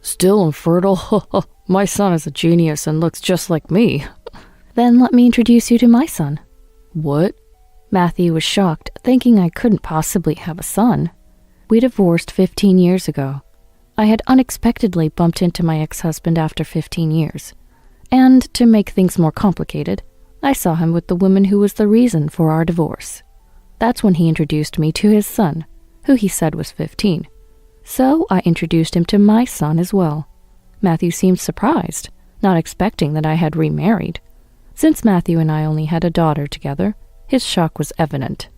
Still infertile? My son is a genius and looks just like me. Then let me introduce you to my son. What? Matthew was shocked, thinking I couldn't possibly have a son. We divorced 15 years ago. I had unexpectedly bumped into my ex-husband after 15 years. And to make things more complicated, I saw him with the woman who was the reason for our divorce. That's when he introduced me to his son, who he said was 15. So I introduced him to my son as well. Matthew seemed surprised, not expecting that I had remarried. Since Matthew and I only had a daughter together, his shock was evident.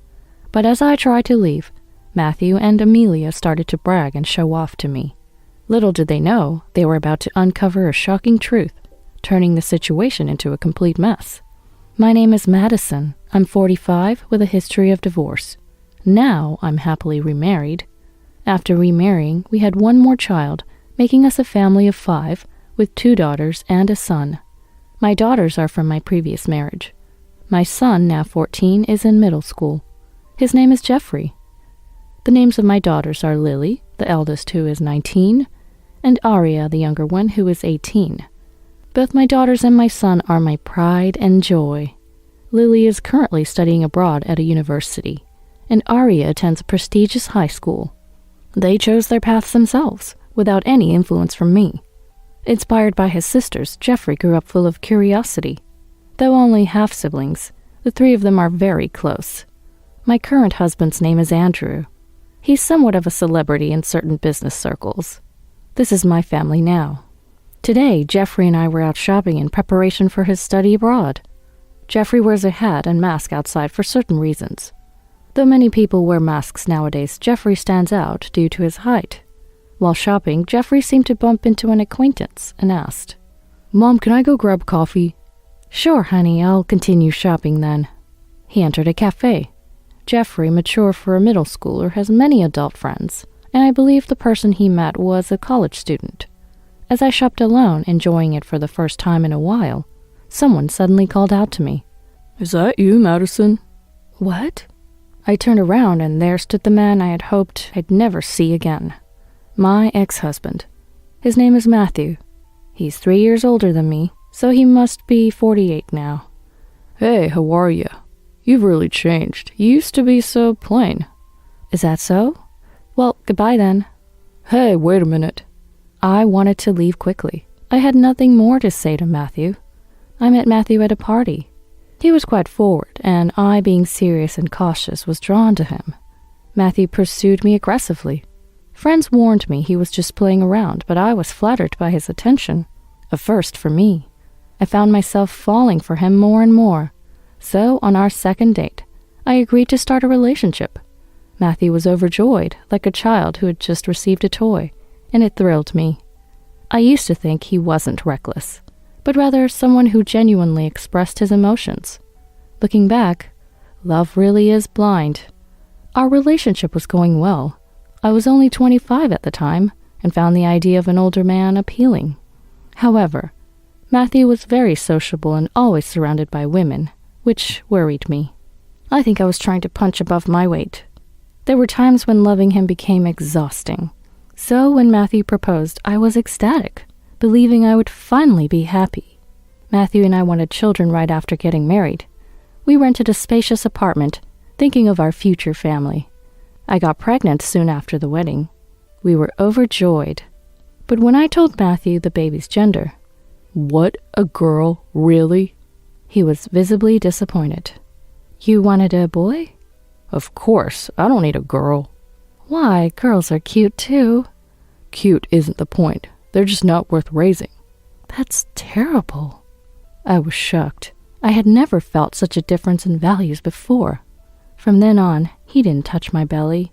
But as I tried to leave, Matthew and Amelia started to brag and show off to me. Little did they know they were about to uncover a shocking truth, turning the situation into a complete mess. My name is Madison. I'm 45 with a history of divorce. Now I'm happily remarried. After remarrying, we had one more child, making us a family of 5 with 2 daughters and a son. My daughters are from my previous marriage. My son, now 14, is in middle school. His name is Jeffrey. The names of my daughters are Lily, the eldest, who is 19, and Aria, the younger one, who is 18. Both my daughters and my son are my pride and joy. Lily is currently studying abroad at a university, and Aria attends a prestigious high school. They chose their paths themselves, without any influence from me. Inspired by his sisters, Jeffrey grew up full of curiosity. Though only half-siblings, the 3 of them are very close. My current husband's name is Andrew. He's somewhat of a celebrity in certain business circles. This is my family now. Today, Jeffrey and I were out shopping in preparation for his study abroad. Jeffrey wears a hat and mask outside for certain reasons. Though many people wear masks nowadays, Jeffrey stands out due to his height. While shopping, Jeffrey seemed to bump into an acquaintance and asked, "Mom, can I go grab coffee?" "Sure, honey, I'll continue shopping then." He entered a cafe. Jeffrey, mature for a middle schooler, has many adult friends, and I believe the person he met was a college student. As I shopped alone, enjoying it for the first time in a while, someone suddenly called out to me, "Is that you, Madison?" "What?" I turned around and there stood the man I had hoped I'd never see again. My ex-husband. His name is Matthew. He's 3 years older than me, so he must be 48 now. "Hey, how are you? You've really changed. You used to be so plain." "Is that so? Well, goodbye then." "Hey, wait a minute." I wanted to leave quickly. I had nothing more to say to Matthew. I met Matthew at a party. He was quite forward, and I, being serious and cautious, was drawn to him. Matthew pursued me aggressively. Friends warned me he was just playing around, but I was flattered by his attention. A first for me. I found myself falling for him more and more. So, on our second date, I agreed to start a relationship. Matthew was overjoyed, like a child who had just received a toy, and it thrilled me. I used to think he wasn't reckless, but rather someone who genuinely expressed his emotions. Looking back, love really is blind. Our relationship was going well. I was only 25 at the time, and found the idea of an older man appealing. However, Matthew was very sociable and always surrounded by women, which worried me. I think I was trying to punch above my weight. There were times when loving him became exhausting. So when Matthew proposed, I was ecstatic, believing I would finally be happy. Matthew and I wanted children right after getting married. We rented a spacious apartment, thinking of our future family. I got pregnant soon after the wedding. We were overjoyed. But when I told Matthew the baby's gender, "What, a girl, really?" he was visibly disappointed. "You wanted a boy?" "Of course, I don't need a girl." "Why, girls are cute too." "Cute isn't the point. They're just not worth raising." "That's terrible." I was shocked. I had never felt such a difference in values before. From then on, he didn't touch my belly.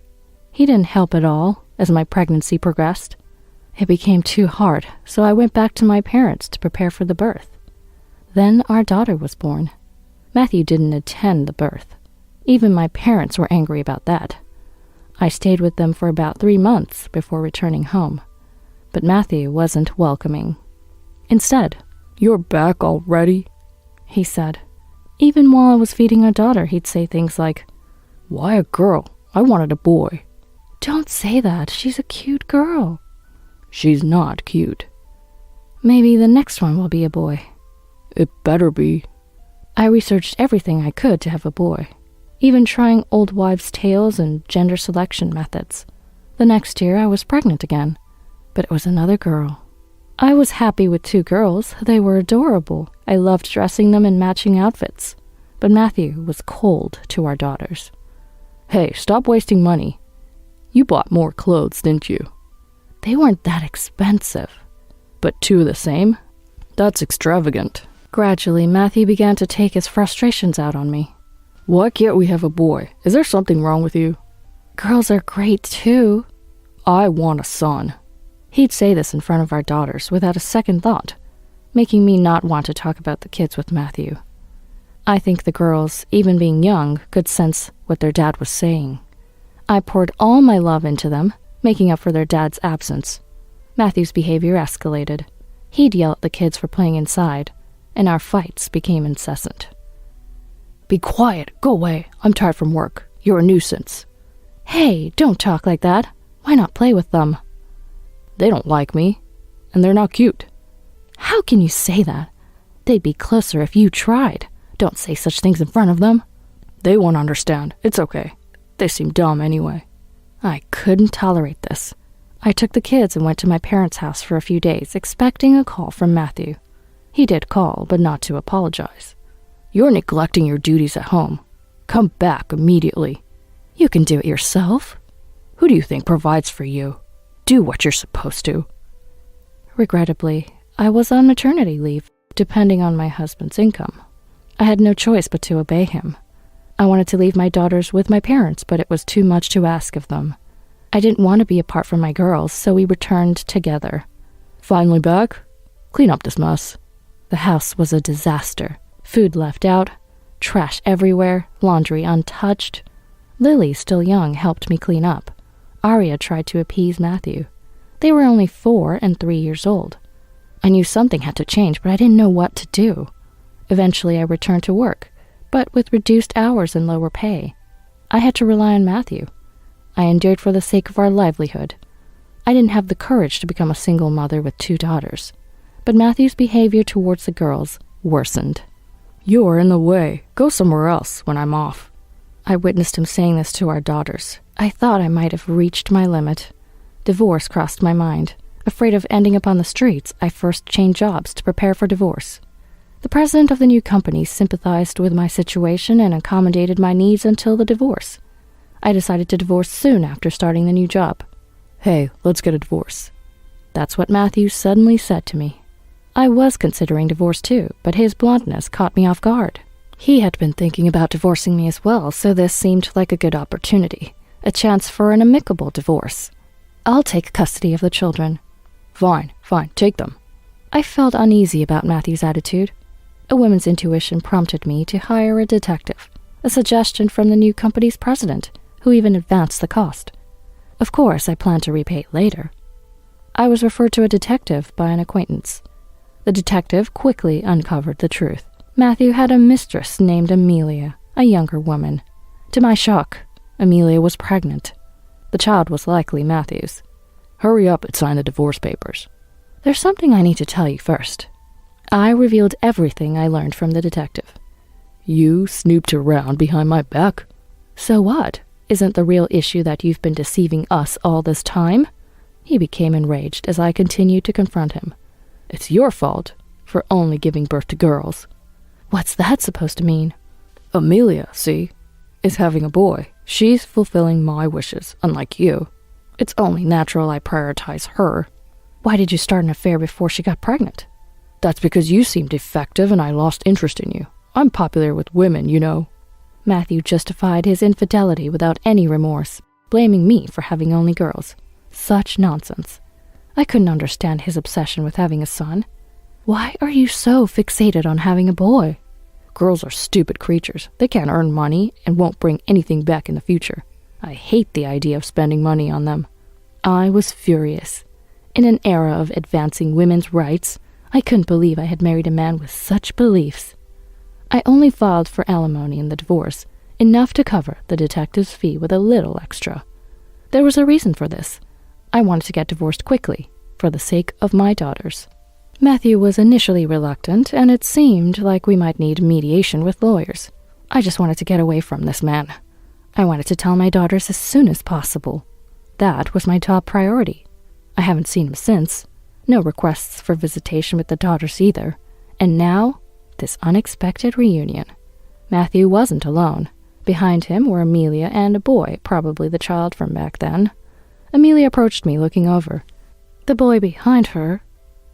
He didn't help at all as my pregnancy progressed. It became too hard, so I went back to my parents to prepare for the birth. Then our daughter was born. Matthew didn't attend the birth. Even my parents were angry about that. I stayed with them for about 3 months before returning home. But Matthew wasn't welcoming. Instead, "You're back already?" he said. Even while I was feeding our daughter, he'd say things like, "Why a girl? I wanted a boy." "Don't say that. She's a cute girl." She's not cute. Maybe the next one will be a boy. It better be. I researched everything I could to have a boy, even trying old wives' tales and gender selection methods. The next year I was pregnant again, but it was another girl. I was happy with 2 girls. They were adorable. I loved dressing them in matching outfits. But Matthew was cold to our daughters. Hey, stop wasting money. You bought more clothes, didn't you? They weren't that expensive. But 2 of the same? That's extravagant. Gradually, Matthew began to take his frustrations out on me. Why can't we have a boy? Is there something wrong with you? Girls are great, too. I want a son. He'd say this in front of our daughters without a second thought, making me not want to talk about the kids with Matthew. I think the girls, even being young, could sense what their dad was saying. I poured all my love into them, making up for their dad's absence. Matthew's behavior escalated. He'd yell at the kids for playing inside, and our fights became incessant. Be quiet. Go away. I'm tired from work. You're a nuisance. Hey, don't talk like that. Why not play with them? They don't like me, and they're not cute. How can you say that? They'd be closer if you tried. Don't say such things in front of them. They won't understand. It's okay. They seem dumb anyway. I couldn't tolerate this. I took the kids and went to my parents' house for a few days, expecting a call from Matthew. He did call, but not to apologize. You're neglecting your duties at home. Come back immediately. You can do it yourself. Who do you think provides for you? Do what you're supposed to. Regrettably, I was on maternity leave, depending on my husband's income. I had no choice but to obey him. I wanted to leave my daughters with my parents, but it was too much to ask of them. I didn't want to be apart from my girls, so we returned together. Finally back? Clean up this mess. The house was a disaster. Food left out, trash everywhere, laundry untouched. Lily, still young, helped me clean up. Aria tried to appease Matthew. They were only 4 and 3 years old. I knew something had to change, but I didn't know what to do. Eventually, I returned to work, but with reduced hours and lower pay. I had to rely on Matthew. I endured for the sake of our livelihood. I didn't have the courage to become a single mother with 2 daughters. But Matthew's behavior towards the girls worsened. You're in the way. Go somewhere else when I'm off. I witnessed him saying this to our daughters. I thought I might have reached my limit. Divorce crossed my mind. Afraid of ending up on the streets, I first changed jobs to prepare for divorce. The president of the new company sympathized with my situation and accommodated my needs until the divorce. I decided to divorce soon after starting the new job. Hey, let's get a divorce. That's what Matthew suddenly said to me. I was considering divorce too, but his bluntness caught me off guard. He had been thinking about divorcing me as well, so this seemed like a good opportunity. A chance for an amicable divorce. I'll take custody of the children. Fine, take them. I felt uneasy about Matthew's attitude. A woman's intuition prompted me to hire a detective, a suggestion from the new company's president, who even advanced the cost. Of course, I planned to repay it later. I was referred to a detective by an acquaintance. The detective quickly uncovered the truth. Matthew had a mistress named Amelia, a younger woman. To my shock, Amelia was pregnant. The child was likely Matthew's. Hurry up and sign the divorce papers. There's something I need to tell you first. I revealed everything I learned from the detective. You snooped around behind my back? So what? Isn't the real issue that you've been deceiving us all this time? He became enraged as I continued to confront him. It's your fault for only giving birth to girls. What's that supposed to mean? Amelia, see, is having a boy. She's fulfilling my wishes, unlike you. It's only natural I prioritize her. Why did you start an affair before she got pregnant? That's because you seemed defective and I lost interest in you. I'm popular with women, you know. Matthew justified his infidelity without any remorse, blaming me for having only girls. Such nonsense. I couldn't understand his obsession with having a son. Why are you so fixated on having a boy? Girls are stupid creatures. They can't earn money and won't bring anything back in the future. I hate the idea of spending money on them. I was furious. In an era of advancing women's rights, I couldn't believe I had married a man with such beliefs. I only filed for alimony in the divorce, enough to cover the detective's fee with a little extra. There was a reason for this. I wanted to get divorced quickly, for the sake of my daughters. Matthew was initially reluctant, and it seemed like we might need mediation with lawyers. I just wanted to get away from this man. I wanted to tell my daughters as soon as possible. That was my top priority. I haven't seen him since. No requests for visitation with the daughters either. And now, this unexpected reunion. Matthew wasn't alone. Behind him were Amelia and a boy, probably the child from back then. Amelia approached me, looking over. The boy behind her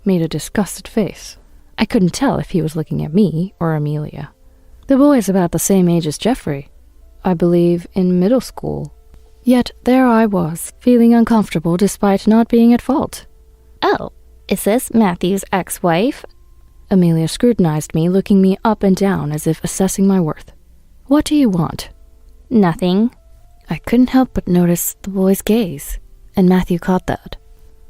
made a disgusted face. I couldn't tell if he was looking at me or Amelia. The boy is about the same age as Jeffrey. I believe in middle school. Yet there I was, feeling uncomfortable despite not being at fault. Oh, is this Matthew's ex-wife? Amelia scrutinized me, looking me up and down as if assessing my worth. What do you want? Nothing. I couldn't help but notice the boy's gaze, and Matthew caught that.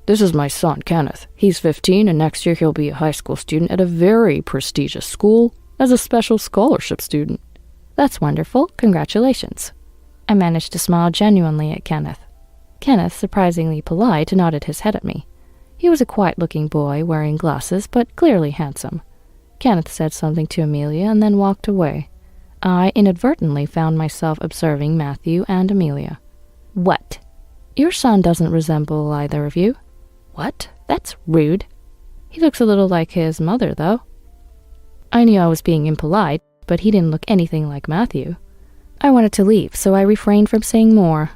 This is my son, Kenneth. He's 15, and next year he'll be a high school student at a very prestigious school as a special scholarship student. That's wonderful. Congratulations. I managed to smile genuinely at Kenneth. Kenneth, surprisingly polite, nodded his head at me. He was a quiet-looking boy, wearing glasses, but clearly handsome. Kenneth said something to Amelia and then walked away. I inadvertently found myself observing Matthew and Amelia. What? Your son doesn't resemble either of you. What? That's rude. He looks a little like his mother, though. I knew I was being impolite, but he didn't look anything like Matthew. I wanted to leave, so I refrained from saying more.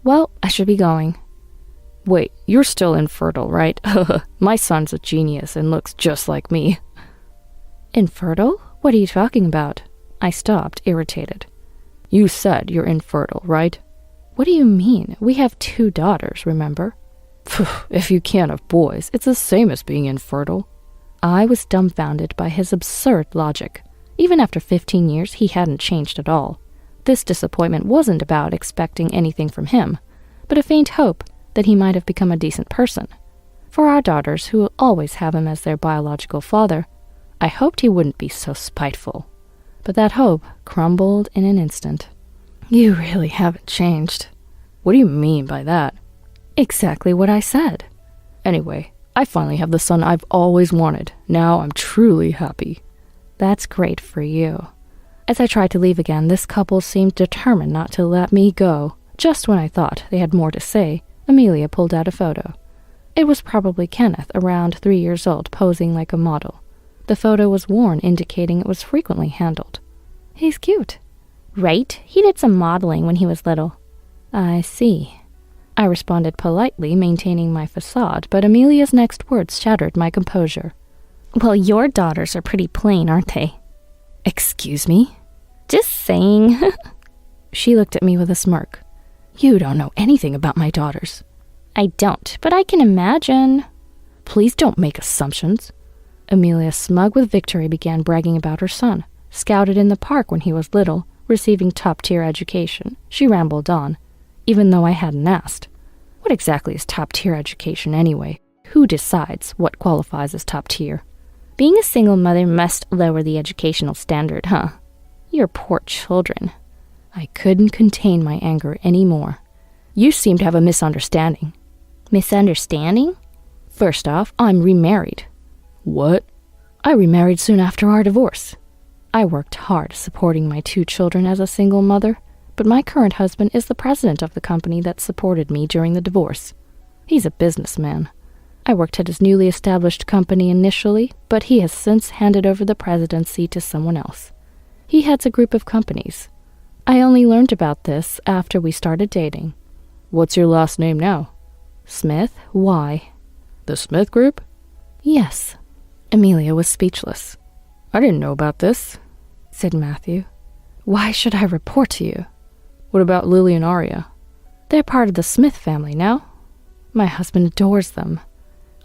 Well, I should be going. Wait, you're still infertile, right? My son's a genius and looks just like me. Infertile? What are you talking about? I stopped, irritated. You said you're infertile, right? What do you mean? We have 2 daughters, remember? If you can't have boys, it's the same as being infertile. I was dumbfounded by his absurd logic. Even after 15 years, he hadn't changed at all. This disappointment wasn't about expecting anything from him, but a faint hope that he might have become a decent person. For our daughters, who will always have him as their biological father, I hoped he wouldn't be so spiteful. But that hope crumbled in an instant. You really haven't changed. What do you mean by that? Exactly what I said. Anyway, I finally have the son I've always wanted. Now I'm truly happy. That's great for you. As I tried to leave again, this couple seemed determined not to let me go. Just when I thought they had more to say, Amelia pulled out a photo. It was probably Kenneth, around 3 years old, posing like a model. The photo was worn, indicating it was frequently handled. He's cute. Right? He did some modeling when he was little. I see. I responded politely, maintaining my facade, but Amelia's next words shattered my composure. Well, your daughters are pretty plain, aren't they? Excuse me? Just saying. She looked at me with a smirk. You don't know anything about my daughters. I don't, but I can imagine. Please don't make assumptions. Amelia, smug with victory, began bragging about her son. Scouted in the park when he was little, receiving top-tier education. She rambled on, even though I hadn't asked. What exactly is top-tier education anyway? Who decides what qualifies as top-tier? Being a single mother must lower the educational standard, huh? Your poor children. I couldn't contain my anger anymore. You seem to have a misunderstanding. Misunderstanding? First off, I'm remarried. What? I remarried soon after our divorce. I worked hard supporting my 2 children as a single mother, but my current husband is the president of the company that supported me during the divorce. He's a businessman. I worked at his newly established company initially, but he has since handed over the presidency to someone else. He heads a group of companies. I only learned about this after we started dating. What's your last name now? Smith. Why? The Smith Group? Yes. Amelia was speechless. I didn't know about this, said Matthew. Why should I report to you? What about Lily and Aria? They're part of the Smith family now. My husband adores them.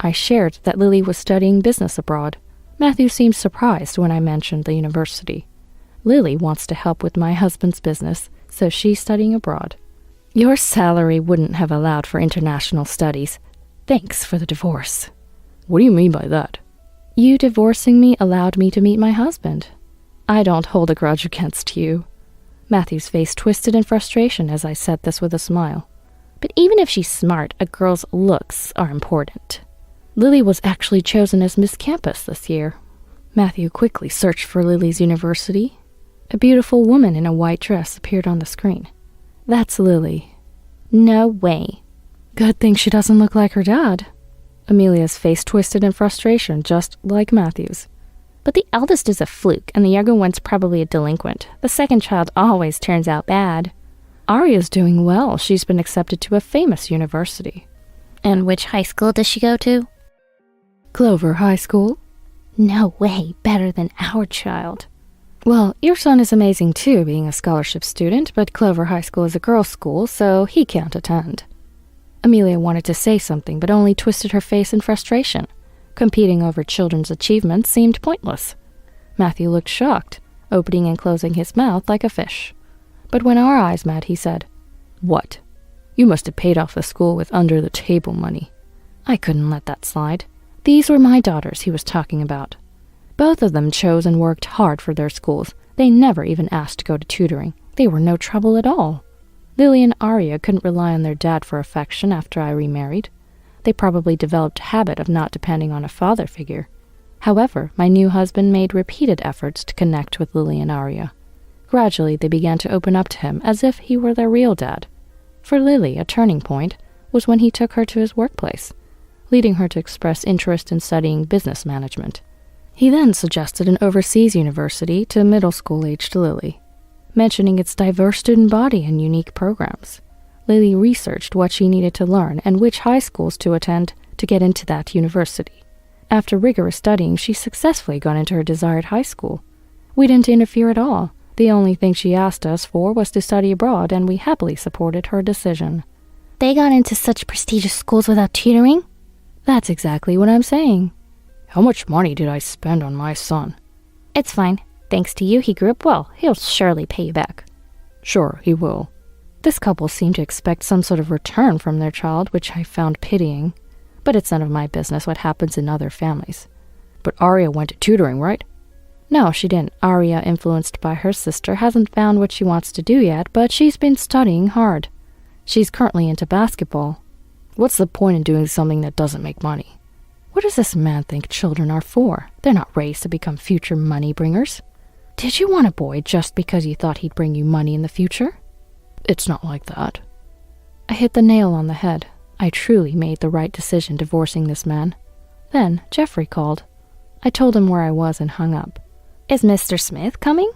I shared that Lily was studying business abroad. Matthew seemed surprised when I mentioned the university. Lily wants to help with my husband's business, so she's studying abroad. Your salary wouldn't have allowed for international studies. Thanks for the divorce. What do you mean by that? You divorcing me allowed me to meet my husband. I don't hold a grudge against you. Matthew's face twisted in frustration as I said this with a smile. But even if she's smart, a girl's looks are important. Lily was actually chosen as Miss Campus this year. Matthew quickly searched for Lily's university. A beautiful woman in a white dress appeared on the screen. That's Lily. No way. Good thing she doesn't look like her dad. Amelia's face twisted in frustration, just like Matthew's. But the eldest is a fluke, and the younger one's probably a delinquent. The second child always turns out bad. Aria's doing well. She's been accepted to a famous university. And which high school does she go to? Clover High School. No way, better than our child. Well, your son is amazing too, being a scholarship student, but Clover High School is a girls' school, so he can't attend. Amelia wanted to say something, but only twisted her face in frustration. Competing over children's achievements seemed pointless. Matthew looked shocked, opening and closing his mouth like a fish. But when our eyes met, he said, "What? You must have paid off the school with under-the-table money." I couldn't let that slide. These were my daughters he was talking about. Both of them chose and worked hard for their schools. They never even asked to go to tutoring. They were no trouble at all. Lily and Aria couldn't rely on their dad for affection after I remarried. They probably developed a habit of not depending on a father figure. However, my new husband made repeated efforts to connect with Lily and Aria. Gradually, they began to open up to him as if he were their real dad. For Lily, a turning point was when he took her to his workplace, leading her to express interest in studying business management. He then suggested an overseas university to middle school-aged Lily, mentioning its diverse student body and unique programs. Lily researched what she needed to learn and which high schools to attend to get into that university. After rigorous studying, she successfully got into her desired high school. We didn't interfere at all. The only thing she asked us for was to study abroad, and we happily supported her decision. They got into such prestigious schools without tutoring? That's exactly what I'm saying. How much money did I spend on my son? It's fine. Thanks to you, he grew up well. He'll surely pay you back. Sure, he will. This couple seemed to expect some sort of return from their child, which I found pitying. But it's none of my business what happens in other families. But Aria went to tutoring, right? No, she didn't. Aria, influenced by her sister, hasn't found what she wants to do yet, but she's been studying hard. She's currently into basketball. What's the point in doing something that doesn't make money? What does this man think children are for? They're not raised to become future money bringers. Did you want a boy just because you thought he'd bring you money in the future? It's not like that. I hit the nail on the head. I truly made the right decision divorcing this man. Then Jeffrey called. I told him where I was and hung up. Is Mr. Smith coming?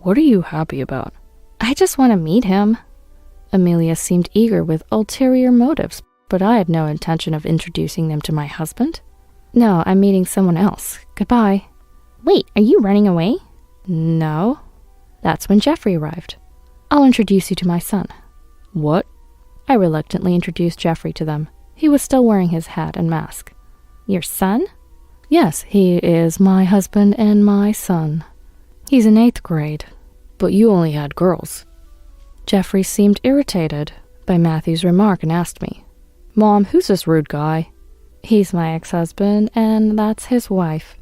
What are you happy about? I just want to meet him. Amelia seemed eager with ulterior motives, but I had no intention of introducing them to my husband. No, I'm meeting someone else. Goodbye. Wait, are you running away? No. That's when Jeffrey arrived. I'll introduce you to my son. What? I reluctantly introduced Jeffrey to them. He was still wearing his hat and mask. Your son? Yes, he is my husband and my son. He's in 8th grade. But you only had girls. Jeffrey seemed irritated by Matthew's remark and asked me, "Mom, who's this rude guy?" "He's my ex-husband, and that's his wife."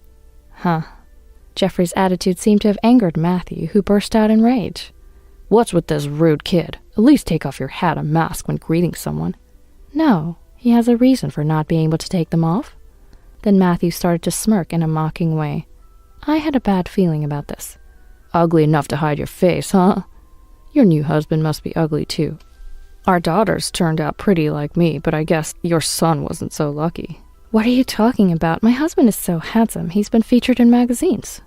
Huh. Jeffrey's attitude seemed to have angered Matthew, who burst out in rage. "What's with this rude kid? At least take off your hat and mask when greeting someone." No, he has a reason for not being able to take them off. Then Matthew started to smirk in a mocking way. I had a bad feeling about this. "Ugly enough to hide your face, huh? Your new husband must be ugly too. Our daughters turned out pretty like me, but I guess your son wasn't so lucky." "What are you talking about? My husband is so handsome. He's been featured in magazines."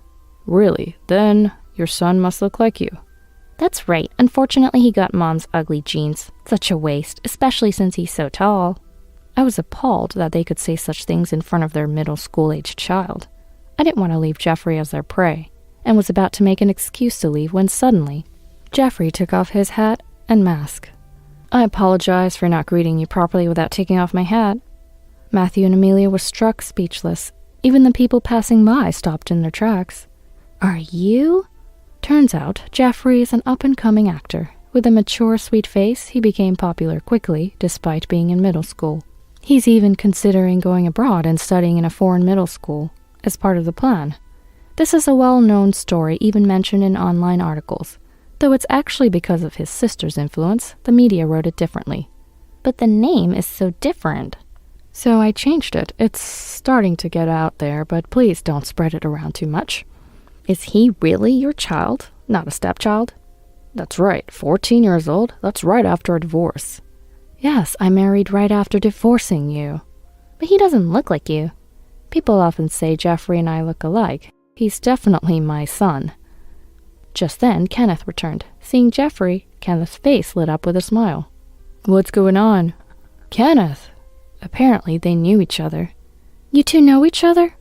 "Really? Then your son must look like you." "That's right. Unfortunately, he got Mom's ugly genes. Such a waste, especially since he's so tall." I was appalled that they could say such things in front of their middle school-aged child. I didn't want to leave Jeffrey as their prey, and was about to make an excuse to leave when suddenly Jeffrey took off his hat and mask. "I apologize for not greeting you properly without taking off my hat." Matthew and Amelia were struck speechless. Even the people passing by stopped in their tracks. "Are you?" Turns out, Jeffrey is an up-and-coming actor. With a mature, sweet face, he became popular quickly, despite being in middle school. He's even considering going abroad and studying in a foreign middle school, as part of the plan. This is a well-known story, even mentioned in online articles. Though it's actually because of his sister's influence, the media wrote it differently. But the name is so different. So I changed it. It's starting to get out there, but please don't spread it around too much. Is he really your child, not a stepchild? That's right, 14 years old. That's right after a divorce. Yes, I married right after divorcing you. But he doesn't look like you. People often say Jeffrey and I look alike. He's definitely my son. Just then, Kenneth returned. Seeing Jeffrey, Kenneth's face lit up with a smile. What's going on? Kenneth! Apparently they knew each other. You two know each other?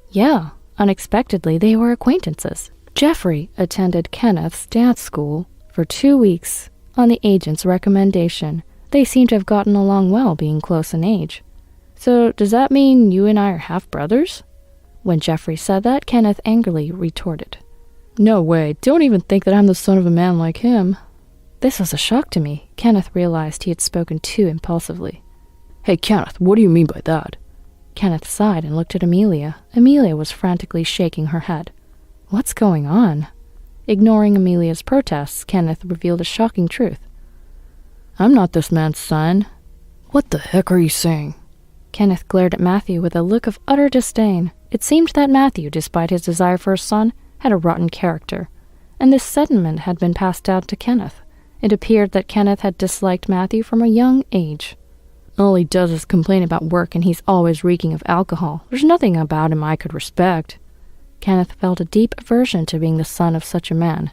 Yeah, unexpectedly they were acquaintances. Jeffrey attended Kenneth's dance school for 2 weeks on the agent's recommendation. They seem to have gotten along well, being close in age. So does that mean you and I are half-brothers? When Jeffrey said that, Kenneth angrily retorted. No way, don't even think that I'm the son of a man like him. This was a shock to me. Kenneth realized he had spoken too impulsively. Hey Kenneth, what do you mean by that? Kenneth sighed and looked at Amelia. Amelia was frantically shaking her head. What's going on? Ignoring Amelia's protests, Kenneth revealed a shocking truth. I'm not this man's son. What the heck are you saying? Kenneth glared at Matthew with a look of utter disdain. It seemed that Matthew, despite his desire for a son, had a rotten character, and this sentiment had been passed down to Kenneth. It appeared that Kenneth had disliked Matthew from a young age. All he does is complain about work, and he's always reeking of alcohol. There's nothing about him I could respect. Kenneth felt a deep aversion to being the son of such a man.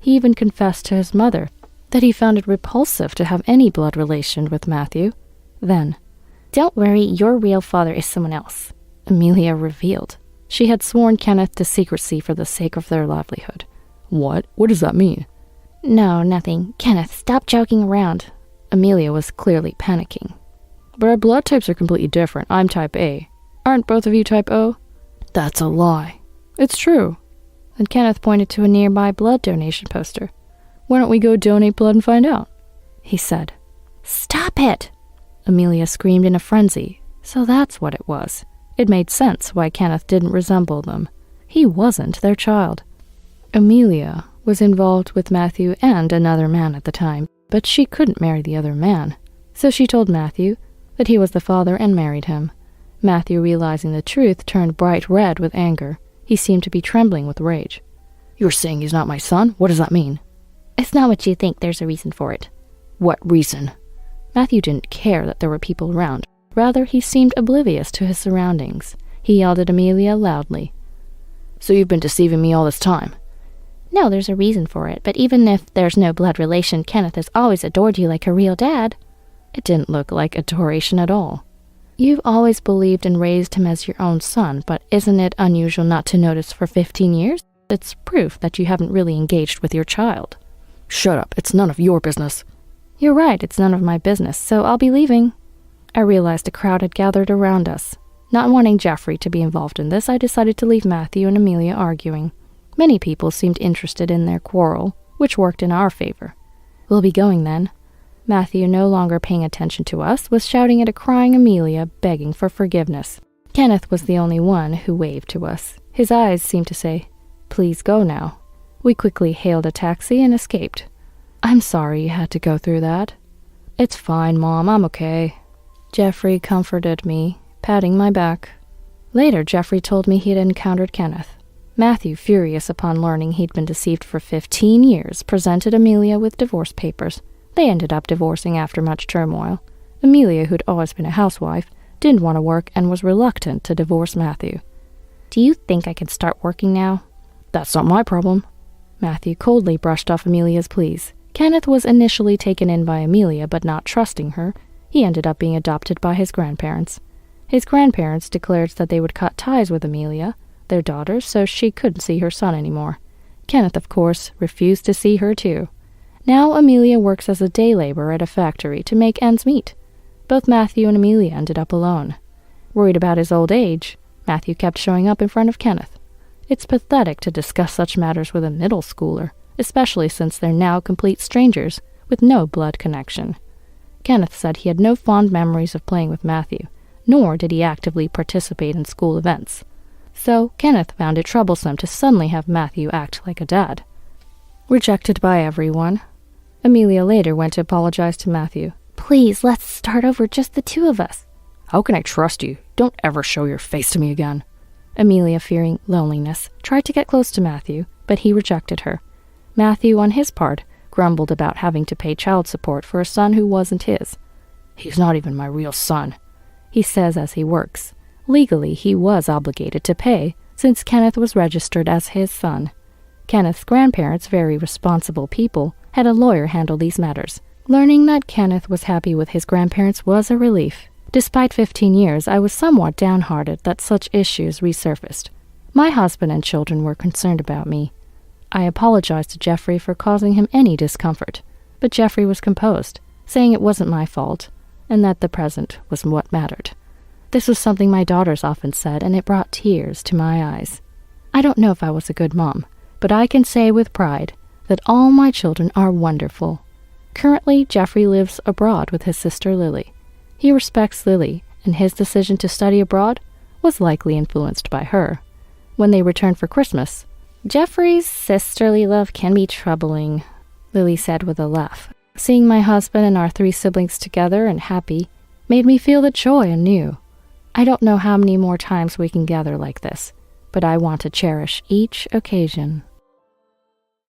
He even confessed to his mother that he found it repulsive to have any blood relation with Matthew. Then, "Don't worry, your real father is someone else," Amelia revealed. She had sworn Kenneth to secrecy for the sake of their livelihood. What? What does that mean? No, nothing. Kenneth, stop joking around. Amelia was clearly panicking. But our blood types are completely different. I'm type A. Aren't both of you type O? That's a lie. It's true. And Kenneth pointed to a nearby blood donation poster. Why don't we go donate blood and find out? He said. Stop it! Amelia screamed in a frenzy. So that's what it was. It made sense why Kenneth didn't resemble them. He wasn't their child. Amelia was involved with Matthew and another man at the time, but she couldn't marry the other man. So she told Matthew that he was the father and married him. Matthew, realizing the truth, turned bright red with anger. He seemed to be trembling with rage. You're saying he's not my son? What does that mean? It's not what you think. There's a reason for it. What reason? Matthew didn't care that there were people around. Rather, he seemed oblivious to his surroundings. He yelled at Amelia loudly. So you've been deceiving me all this time? No, there's a reason for it, but even if there's no blood relation, Kenneth has always adored you like a real dad. It didn't look like adoration at all. You've always believed and raised him as your own son, but isn't it unusual not to notice for 15 years? It's proof that you haven't really engaged with your child. Shut up, it's none of your business. You're right, it's none of my business, so I'll be leaving. I realized a crowd had gathered around us. Not wanting Jeffrey to be involved in this, I decided to leave Matthew and Amelia arguing. Many people seemed interested in their quarrel, which worked in our favor. We'll be going then. Matthew, no longer paying attention to us, was shouting at a crying Amelia, begging for forgiveness. Kenneth was the only one who waved to us. His eyes seemed to say, "Please go now." We quickly hailed a taxi and escaped. I'm sorry you had to go through that. It's fine, Mom, I'm okay. Jeffrey comforted me, patting my back. Later, Jeffrey told me he had encountered Kenneth. Matthew, furious upon learning he'd been deceived for 15 years, presented Amelia with divorce papers. They ended up divorcing after much turmoil. Amelia, who'd always been a housewife, didn't want to work and was reluctant to divorce Matthew. Do you think I can start working now? That's not my problem. Matthew coldly brushed off Amelia's pleas. Kenneth was initially taken in by Amelia, but not trusting her, he ended up being adopted by his grandparents. His grandparents declared that they would cut ties with Amelia, their daughter, so she couldn't see her son anymore. Kenneth, of course, refused to see her too. Now Amelia works as a day laborer at a factory to make ends meet. Both Matthew and Amelia ended up alone. Worried about his old age, Matthew kept showing up in front of Kenneth. It's pathetic to discuss such matters with a middle schooler, especially since they're now complete strangers with no blood connection. Kenneth said he had no fond memories of playing with Matthew, nor did he actively participate in school events. So Kenneth found it troublesome to suddenly have Matthew act like a dad. Rejected by everyone, Amelia later went to apologize to Matthew. Please, let's start over, just the two of us. How can I trust you? Don't ever show your face to me again. Amelia, fearing loneliness, tried to get close to Matthew, but he rejected her. Matthew, on his part, grumbled about having to pay child support for a son who wasn't his. He's not even my real son, he says as he works. Legally, he was obligated to pay, since Kenneth was registered as his son. Kenneth's grandparents, very responsible people, had a lawyer handle these matters. Learning that Kenneth was happy with his grandparents was a relief. Despite 15 years, I was somewhat downhearted that such issues resurfaced. My husband and children were concerned about me. I apologized to Jeffrey for causing him any discomfort, but Jeffrey was composed, saying it wasn't my fault, and that the present was what mattered. This was something my daughters often said, and it brought tears to my eyes. I don't know if I was a good mom, but I can say with pride that all my children are wonderful. Currently, Jeffrey lives abroad with his sister Lily. He respects Lily, and his decision to study abroad was likely influenced by her. When they returned for Christmas, Jeffrey's sisterly love can be troubling, Lily said with a laugh. Seeing my husband and our 3 siblings together and happy made me feel the joy anew. I don't know how many more times we can gather like this, but I want to cherish each occasion.